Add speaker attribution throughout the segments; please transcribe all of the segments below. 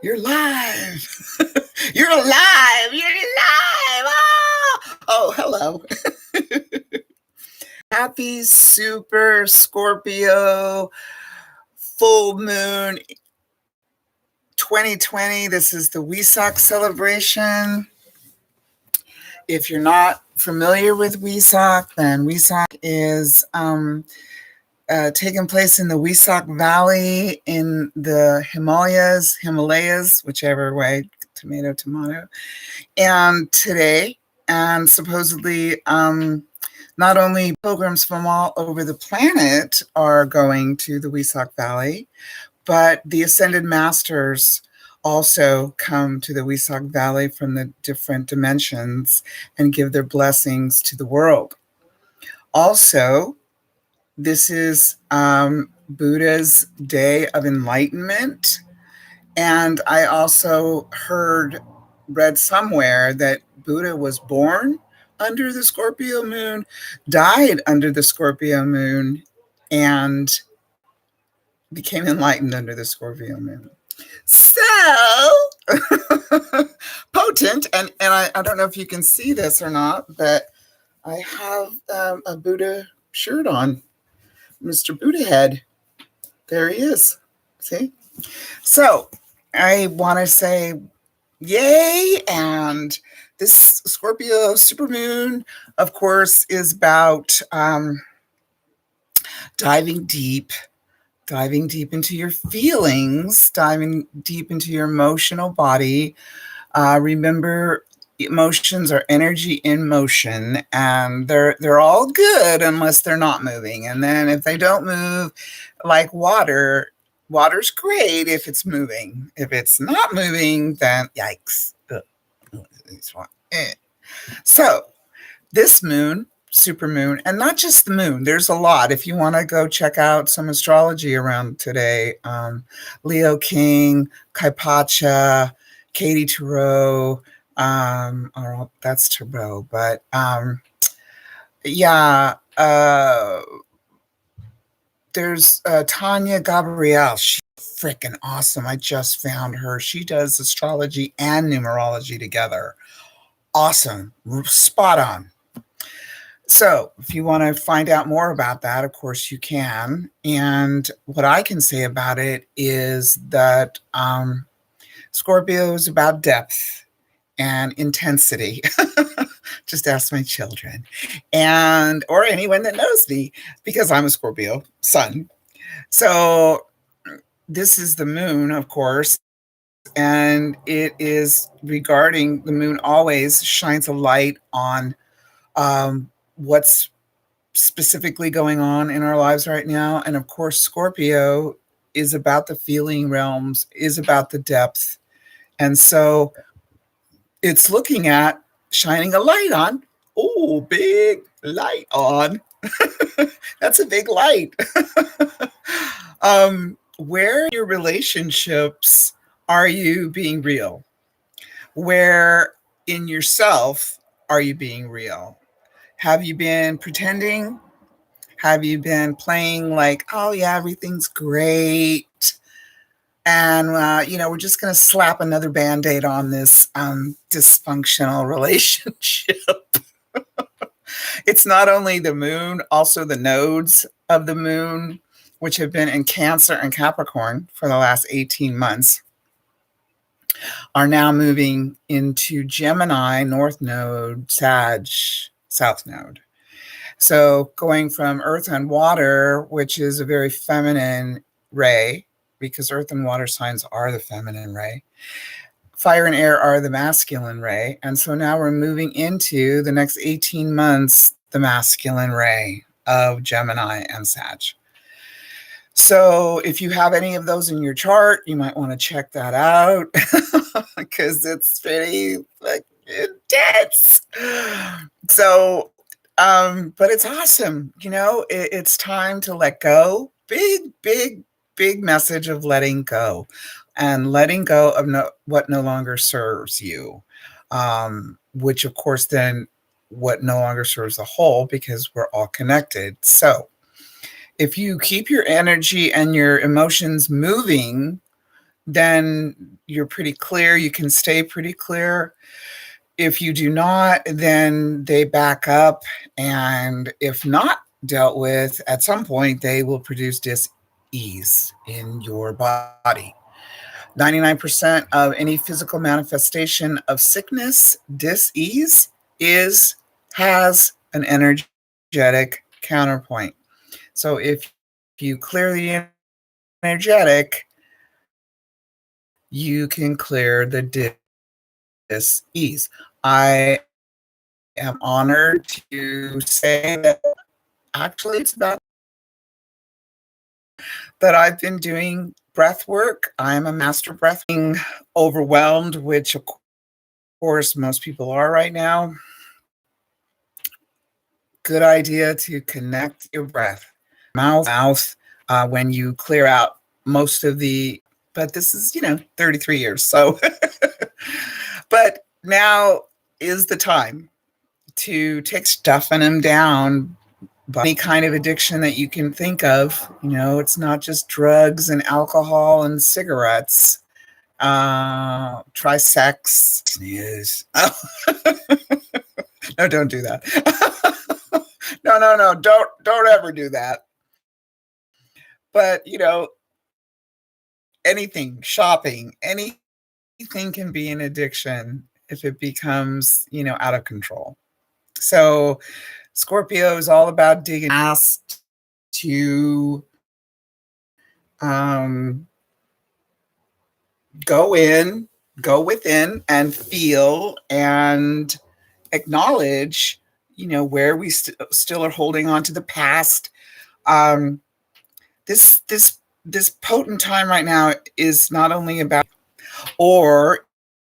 Speaker 1: You're live. You're alive. You're alive. Oh, hello. Happy Super Scorpio full moon 2020. This is the Wesak celebration. If you're not familiar with Wesak, then Wesak is taking place in the Wesak Valley in the Himalayas, whichever way, tomato. And today, and supposedly, not only pilgrims from all over the planet are going to the Wesak Valley, but the Ascended Masters also come to the Wesak Valley from the different dimensions and give their blessings to the world. Also, this is Buddha's Day of Enlightenment. And I also read somewhere that Buddha was born under the Scorpio moon, died under the Scorpio moon, and became enlightened under the Scorpio moon. So potent. And I don't know if you can see this or not, but I have a Buddha shirt on. Mr. Buddha Head. There he is. See? So I want to say yay. And this Scorpio supermoon, of course, is about diving deep into your feelings, diving deep into your emotional body. Remember, emotions are energy in motion, and they're all good unless they're not moving. And then if they don't move, like water's great if it's moving. If it's not moving, then yikes. So this moon, supermoon, and not just the moon, there's a lot. If you want to go check out some astrology around today, Leo King, Kaipacha, Katie Tarot, that's Tarot, but there's Tanya Gabrielle. She's freaking awesome. I just found her. She does astrology and numerology together. Awesome. Spot on. So if you want to find out more about that, of course you can. And what I can say about it is that Scorpio is about depth and intensity. Just ask my children or anyone that knows me, because I'm a Scorpio sun. So this is the moon, of course, and it is regarding the moon always shines a light on what's specifically going on in our lives right now. And of course, Scorpio is about the feeling realms, is about the depth. And so it's looking at shining a light on. Oh, big light on. That's a big light. Where in your relationships are you being real? Where in yourself are you being real? Have you been pretending? Have you been playing like, oh yeah, everything's great, and we're just going to slap another Band-Aid on this dysfunctional relationship? It's not only the moon, also the nodes of the moon, which have been in Cancer and Capricorn for the last 18 months, are now moving into Gemini, North Node, Sag, South Node. So going from Earth and Water, which is a very feminine ray, because Earth and Water signs are the feminine ray. Fire and Air are the masculine ray. And so now we're moving into the next 18 months, the masculine ray of Gemini and Sag. So if you have any of those in your chart, you might want to check that out, because it's pretty intense. So, but it's awesome. It's time to let go. Big message of letting go, and letting go of what no longer serves you, which of course then what no longer serves the whole, because we're all connected. So if you keep your energy and your emotions moving, then you're pretty clear. You can stay pretty clear. If you do not, then they back up. And if not dealt with, at some point, they will produce dis-ease in your body. 99% of any physical manifestation of sickness, dis-ease, has an energetic counterpoint. So if you clear the energetic, you can clear the dis-ease. I am honored to say that actually it's about that I've been doing breath work. I'm a master breath being overwhelmed, which of course most people are right now. Good idea to connect your breath, mouth, when you clear out most of the. But this is 33 years, so. But now is the time to take stuffing them down by any kind of addiction that you can think of. It's not just drugs and alcohol and cigarettes. Try sex. Yes. No, don't do that. No. Don't ever do that. But anything, shopping, anything can be an addiction if it becomes out of control. So Scorpio is all about digging past to go within and feel and acknowledge, where we still are holding on to the past. This potent time right now is not only about, or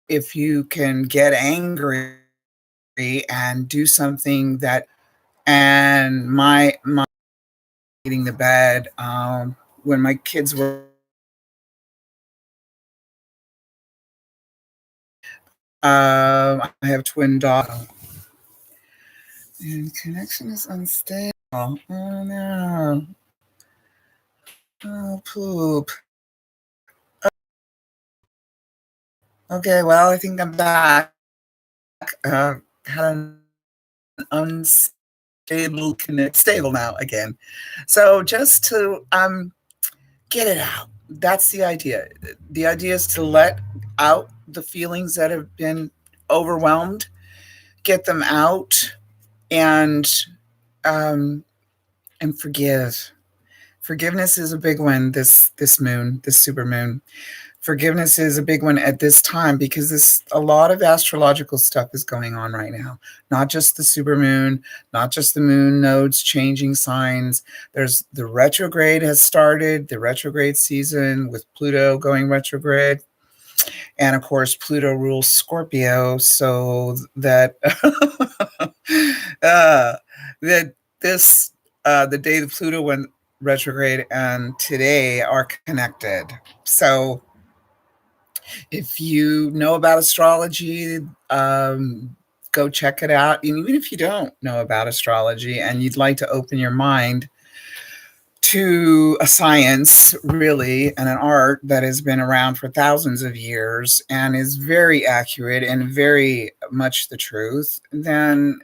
Speaker 1: if you can get angry and do something that, and my eating the bed, when my kids were, I have twin daughters, and connection is unstable. Oh no. Oh poop. Okay, well, I think I'm back. Had an unstable connect, stable now again. So just to get it out. That's the idea. The idea is to let out the feelings that have been overwhelmed, get them out, and forgive. Forgiveness is a big one. This super moon. Forgiveness is a big one at this time because a lot of astrological stuff is going on right now. Not just the supermoon, not just the moon nodes changing signs. There's the retrograde has started, the retrograde season with Pluto going retrograde. And of course, Pluto rules Scorpio, so that that the day that Pluto went retrograde and today are connected. So if you know about astrology, go check it out. And even if you don't know about astrology and you'd like to open your mind to a science, really, and an art that has been around for thousands of years and is very accurate and very much the truth, then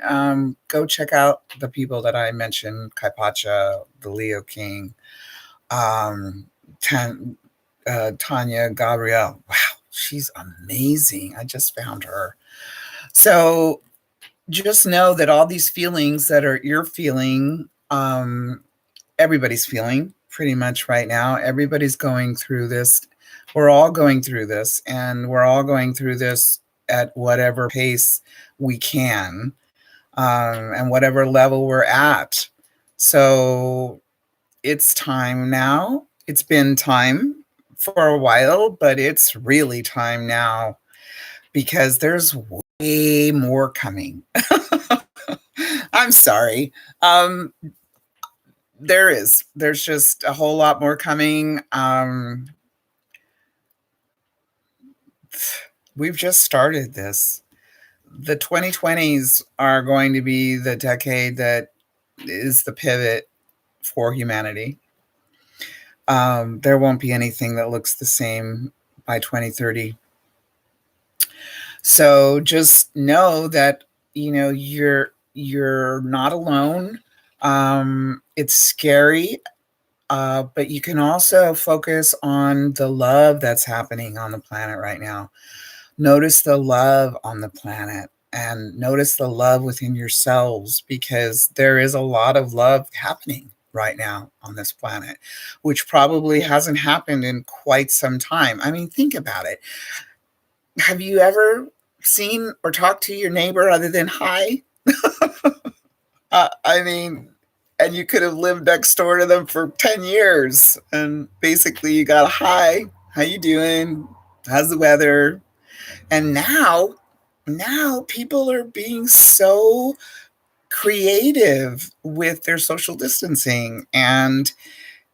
Speaker 1: go check out the people that I mentioned, Kaipacha, the Leo King, Tanya Gabrielle. Wow, she's amazing. I just found her. So just know that all these feelings that you're feeling, everybody's feeling pretty much right now. Everybody's going through this. We're all going through this, and we're all going through this at whatever pace we can, and whatever level we're at. So it's time now. It's been time for a while, but it's really time now because there's way more coming. I'm sorry. There's just a whole lot more coming. We've just started this. The 2020s are going to be the decade that is the pivot for humanity. There won't be anything that looks the same by 2030. So just know that, you're not alone. It's scary, but you can also focus on the love that's happening on the planet right now. Notice the love on the planet and notice the love within yourselves, because there is a lot of love happening right now on this planet, which probably hasn't happened in quite some time. I mean, think about it. Have you ever seen or talked to your neighbor other than hi? I mean, and you could have lived next door to them for 10 years and basically you got a hi, how you doing? How's the weather? And now people are being so creative with their social distancing and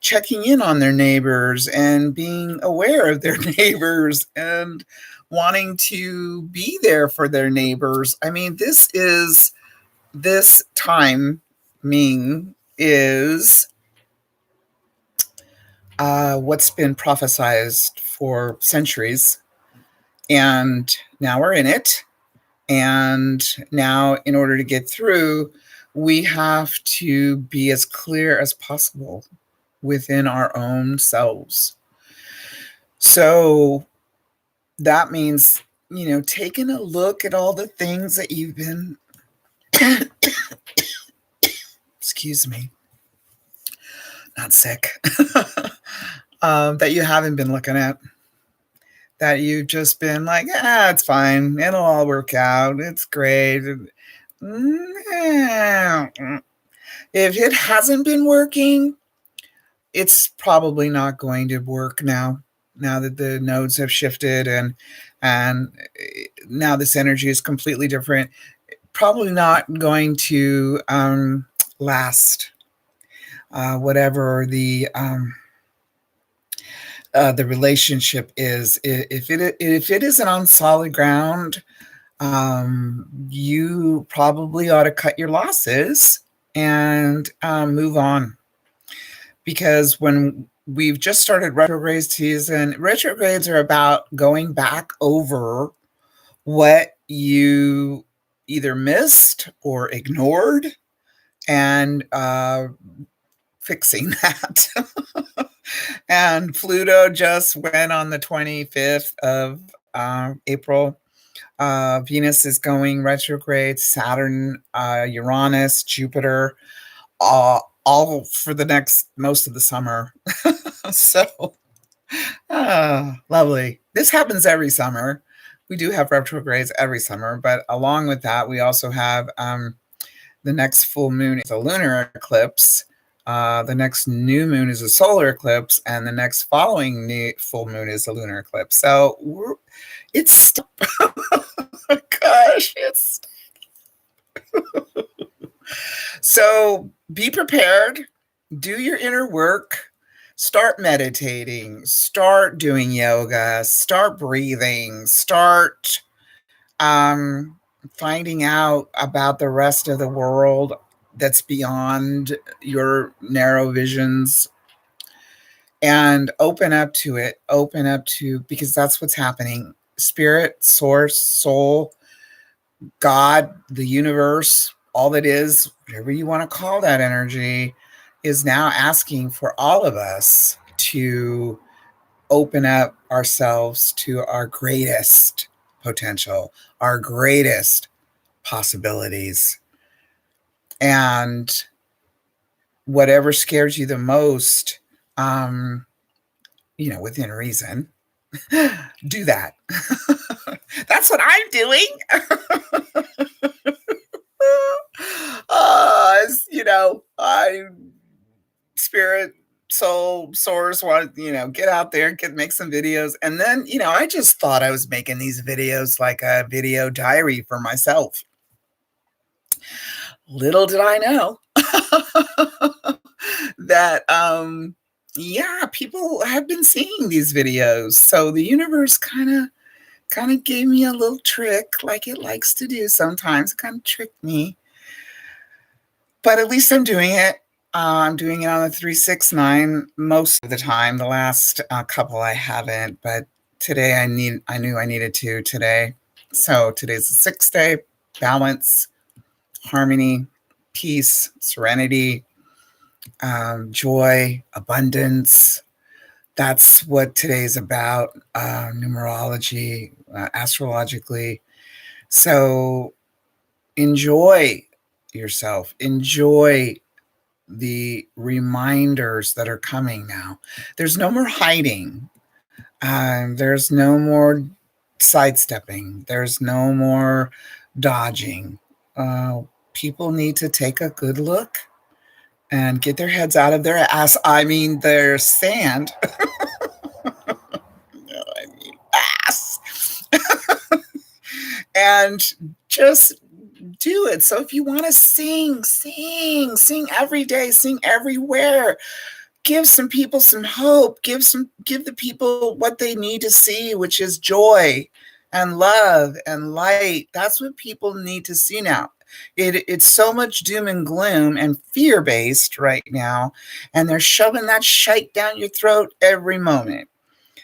Speaker 1: checking in on their neighbors and being aware of their neighbors and wanting to be there for their neighbors. I mean, this timing is what's been prophesized for centuries. And now we're in it. And now, in order to get through, we have to be as clear as possible within our own selves. So that means, taking a look at all the things that you've been, excuse me, not sick, that you haven't been looking at, that you've just been like, it's fine. It'll all work out. It's great. If it hasn't been working, it's probably not going to work now that the nodes have shifted and now this energy is completely different. Probably not going to last. Whatever the relationship is, if it isn't on solid ground, you probably ought to cut your losses and move on. Because when we've just started retrograde season, retrogrades are about going back over what you either missed or ignored and fixing that. And Pluto just went on the 25th of April. Venus is going retrograde, Saturn, Uranus, Jupiter, all for the most of the summer. So, lovely. This happens every summer. We do have retrogrades every summer, but along with that, we also have the next full moon is a lunar eclipse. The next new moon is a solar eclipse, and the next following full moon is a lunar eclipse. So it's gosh, it's so be prepared. Do your inner work. Start meditating. Start doing yoga. Start breathing. Start finding out about the rest of the world that's beyond your narrow visions, and open up to it. Because that's what's happening. Spirit, source, soul, God, the universe, all that is, whatever you want to call that energy, is now asking for all of us to open up ourselves to our greatest potential, our greatest possibilities. And whatever scares you the most, within reason, do that. That's what I'm doing. I spirit, soul, source want get out there, make some videos. And then, I just thought I was making these videos like a video diary for myself. Little did I know that people have been seeing these videos. So the universe kind of gave me a little trick, like it likes to do sometimes. It kind of tricked me. But at least I'm doing it. I'm doing it on the 369 most of the time. The last couple I haven't, but today I knew I needed to today. So today's the 6th day, balance, harmony, peace, serenity, joy, abundance. That's what today's about, numerology, astrologically. So enjoy yourself. Enjoy the reminders that are coming now. There's no more hiding. There's no more sidestepping. There's no more dodging. People need to take a good look and get their heads out of their ass. I mean, their sand. No, I mean ass. And just do it. So if you want to sing every day, sing everywhere. Give some people some hope. Give the people what they need to see, which is joy and love and light. That's what people need to see now. It's so much doom and gloom and fear-based right now, and they're shoving that shite down your throat every moment.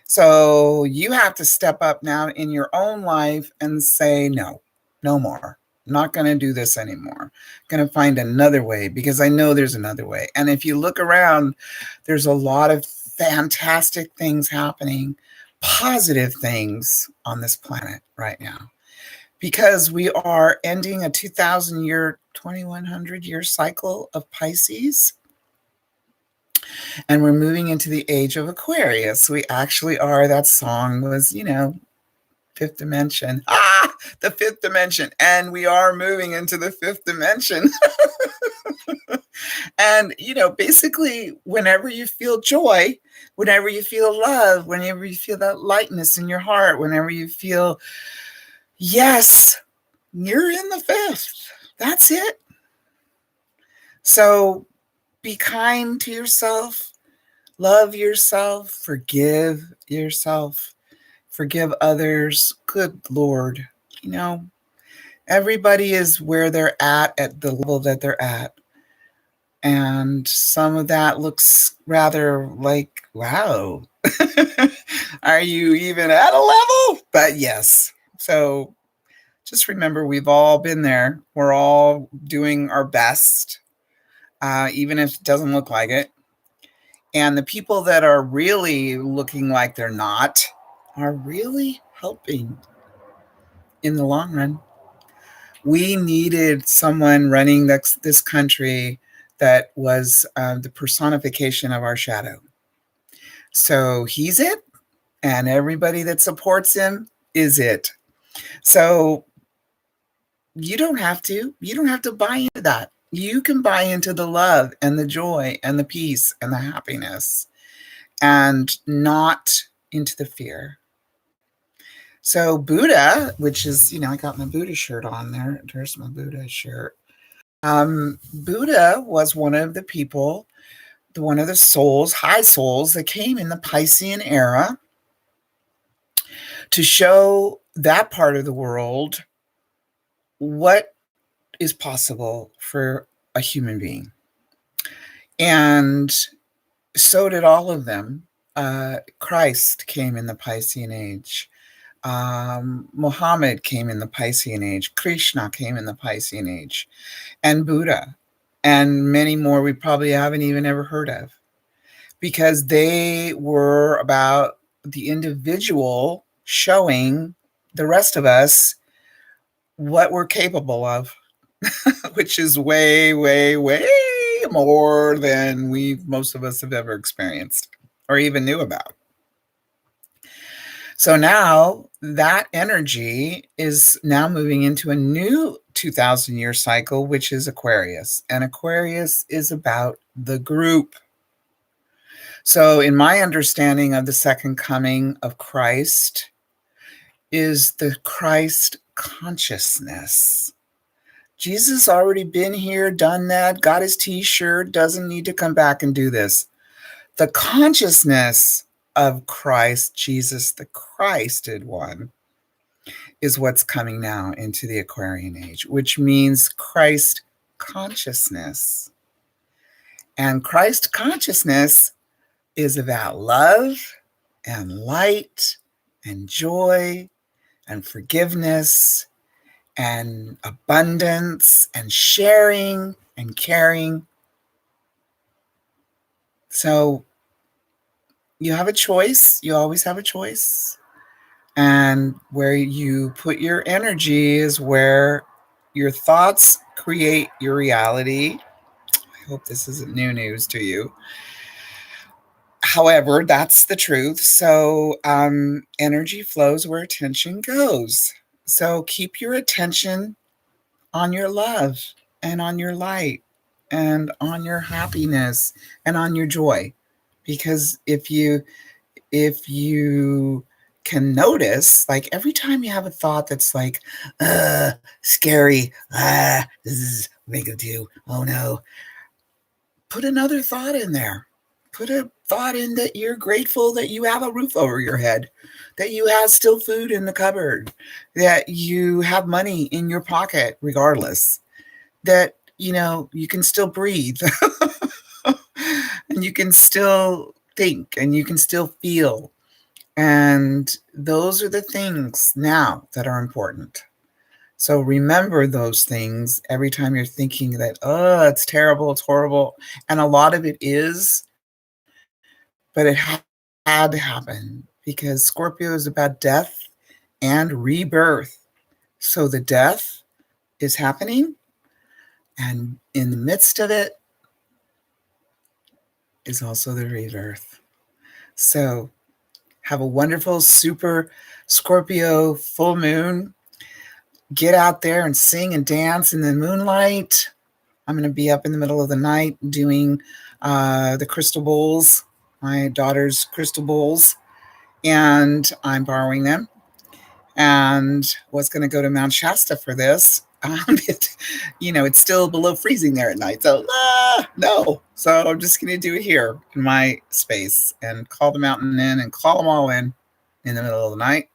Speaker 1: So you have to step up now in your own life and say, no more. Not going to do this anymore. Going to find another way, because I know there's another way. And if you look around, there's a lot of fantastic things happening, positive things on this planet right now, because we are ending a 2,000-year, 2,100-year cycle of Pisces. And we're moving into the age of Aquarius. We actually are. That song was, fifth dimension. The fifth dimension. And we are moving into the fifth dimension. And, basically, whenever you feel joy, whenever you feel love, whenever you feel that lightness in your heart, whenever you feel, yes, you're in the fifth. That's it. So be kind to yourself, love yourself, forgive yourself, forgive others. Good Lord. Everybody is where they're at the level that they're at. And some of that looks rather like, wow, are you even at a level? But yes. So just remember, we've all been there. We're all doing our best, even if it doesn't look like it. And the people that are really looking like they're not are really helping in the long run. We needed someone running this country that was the personification of our shadow. So he's it, and everybody that supports him is it. So you don't have to buy into that. You can buy into the love and the joy and the peace and the happiness, and not into the fear. So Buddha, which is, I got my Buddha shirt on there. There's my Buddha shirt. Buddha was one of the people, one of the souls, high souls that came in the Piscean era to show that part of the world what is possible for a human being. And so did all of them. Christ came in the Piscean age. Muhammad came in the Piscean age. Krishna came in the Piscean age. And Buddha. And many more we probably haven't even ever heard of. Because they were about the individual showing the rest of us what we're capable of, which is way, way, way more than most of us have ever experienced or even knew about. So now that energy is now moving into a new 2,000-year cycle, which is Aquarius. And Aquarius is about the group. So in my understanding of the second coming of Christ is the Christ consciousness. Jesus already been here, done that, got his t-shirt, doesn't need to come back and do this. The consciousness of Christ, Jesus, the Christed one, is what's coming now into the Aquarian age, which means Christ consciousness. And Christ consciousness is about love and light and joy and forgiveness and abundance and sharing and caring. So you have a choice. You always have a choice. And where you put your energy is where your thoughts create your reality. I hope this isn't new news to you. However, that's the truth. So, energy flows where attention goes. So, keep your attention on your love and on your light and on your happiness and on your joy. Because if you can notice, like every time you have a thought that's like, scary, this is what am I gonna do? Oh no. Put another thought in there. Put a thought in that you're grateful that you have a roof over your head, that you have still food in the cupboard, that you have money in your pocket, regardless, that you can still breathe and you can still think and you can still feel. And those are the things now that are important. So remember those things every time you're thinking that, oh, it's terrible, it's horrible. And a lot of it is, but it had to happen because Scorpio is about death and rebirth. So the death is happening, and in the midst of it is also the rebirth. So have a wonderful super Scorpio full moon. Get out there and sing and dance in the moonlight. I'm going to be up in the middle of the night doing the crystal bowls, my daughter's crystal bowls, and I'm borrowing them. And was going to go to Mount Shasta for this. It's still below freezing there at night. So, no. So I'm just going to do it here in my space and call the mountain in and call them all in the middle of the night.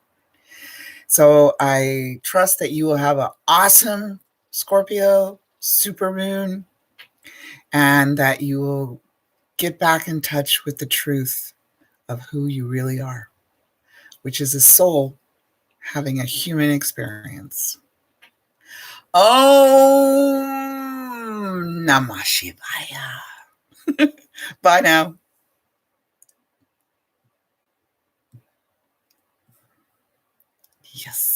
Speaker 1: So I trust that you will have an awesome Scorpio super moon and that you will get back in touch with the truth of who you really are, which is a soul having a human experience. Om Namah Shivaya. Bye now. Yes.